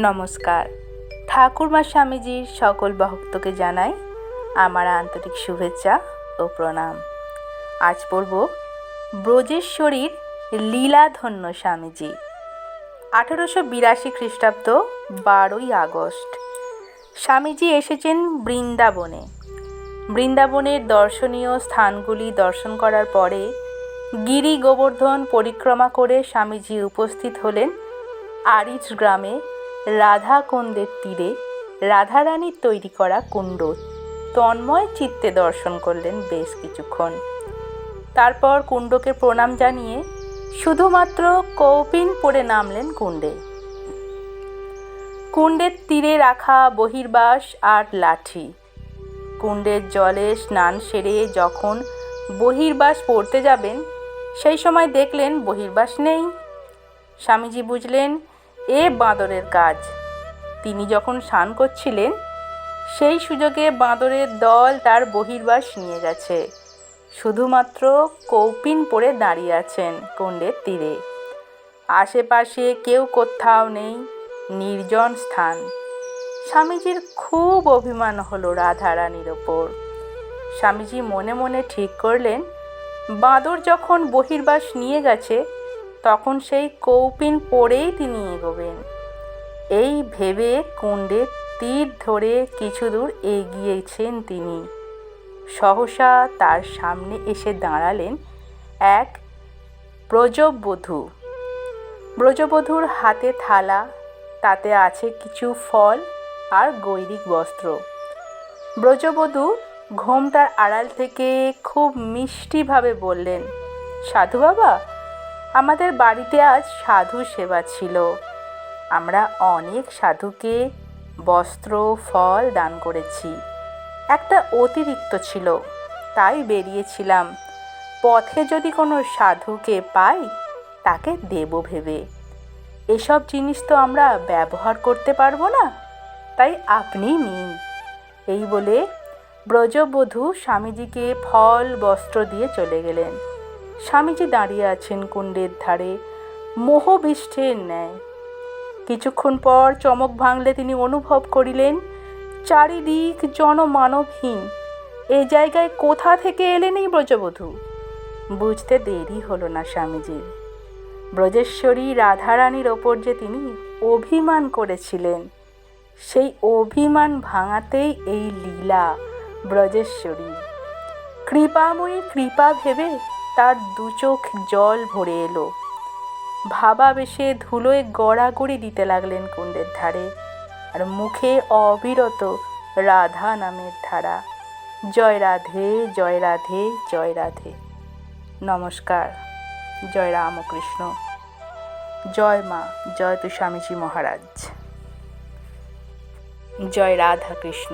নমস্কার। ঠাকুরমা স্বামীজির সকল ভক্তকে জানাই আমার আন্তরিক শুভেচ্ছা ও প্রণাম। আজ পড়ব ব্রজেশ্বরীর লীলাধন্য স্বামীজি। 1882 খ্রিস্টাব্দ 12ই আগস্ট স্বামীজি এসেছেন বৃন্দাবনে। বৃন্দাবনের দর্শনীয় স্থানগুলি দর্শন করার পরে গিরি গোবর্ধন পরিক্রমা করে স্বামীজি উপস্থিত হলেন আরিচ গ্রামে রাধাকুণ্ডের তীরে। রাধারানীর তৈরি করা কুণ্ড তন্ময় চিত্তে দর্শন করলেন বেশ কিছুক্ষণ। তারপর কুণ্ডকে প্রণাম জানিয়ে শুধুমাত্র কৌপিন পরে নামলেন কুণ্ডে। কুণ্ডের তীরে রাখা বহির্বাস আর লাঠি। কুণ্ডের জলে স্নান সেরে যখন বহির্বাস পড়তে যাবেন সেই সময় দেখলেন বহির্বাস নেই। স্বামীজি বুঝলেন এ বাঁদরের কাজ। তিনি যখন স্নান করছিলেন সেই সুযোগে বাঁদরের দল তার বহির্বাস নিয়ে গেছে। শুধুমাত্র কৌপিন পরে দাঁড়িয়ে আছেন কুণ্ডের তীরে। আশেপাশে কেউ কোথাও নেই, নির্জন স্থান। স্বামীজির খুব অভিমান হলো রাধারানীর ওপর। স্বামীজি মনে মনে ঠিক করলেন বাঁদর যখন বহির্বাস নিয়ে গেছে তখন সেই কৌপিন পরেই তিনি এগোবেন। এই ভেবে কুণ্ডের তীর ধরে কিছু দূর এগিয়েছেন তিনি। সহসা তার সামনে এসে দাঁড়ালেন এক ব্রজবধূ। ব্রজবধূর হাতে থালা, তাতে আছে কিছু ফল আর গৈরিক বস্ত্র। ব্রজবধূ ঘোমটার আড়াল থেকে খুব মিষ্টিভাবে বললেন, সাধু বাবা, আমাদের বাড়িতে আজ সাধু সেবা ছিল। আমরা অনেক সাধুকে বস্ত্র ফল দান করেছি। একটা অতিরিক্ত ছিল, তাই বেরিয়েছিলাম। পথে যদি কোনো সাধুকে পাই তাকে দেব ভেবে। এসব জিনিস তো আমরা ব্যবহার করতে পারবো না, তাই আপনি নিন। এই বলে ব্রজবধূ স্বামীজিকে ফল বস্ত্র দিয়ে চলে গেলেন। স্বামীজি দাঁড়িয়ে আছেন কুণ্ডের ধারে মোহবিষ্ঠের ন্যায়। কিছুক্ষণ পর চমক ভাঙলে তিনি অনুভব করিলেন চারিদিক জনমানবহীন। এই জায়গায় কোথা থেকে এলেন এই ব্রজবধূ? বুঝতে দেরি হলো না স্বামীজির। ব্রজেশ্বরী রাধারানীর ওপর যে তিনি অভিমান করেছিলেন, সেই অভিমান ভাঙাতেই এই লীলা ব্রজেশ্বরী। কৃপাময়ী কৃপা ভেবে তার দু চোখ জল ভরে এলো। ভাবাবেশে ধুলোয় গড়াগড়ি দিতে লাগলেন কুণ্ডের ধারে, আর মুখে অবিরত রাধা নামের ধারা। জয় রাধে, জয় রাধে, জয় রাধে। নমস্কার। জয় রামকৃষ্ণ। জয় মা, জয় তু স্বামীজি মহারাজ। জয় রাধা কৃষ্ণ।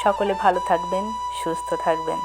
সকলে ভালো থাকবেন, সুস্থ থাকবেন।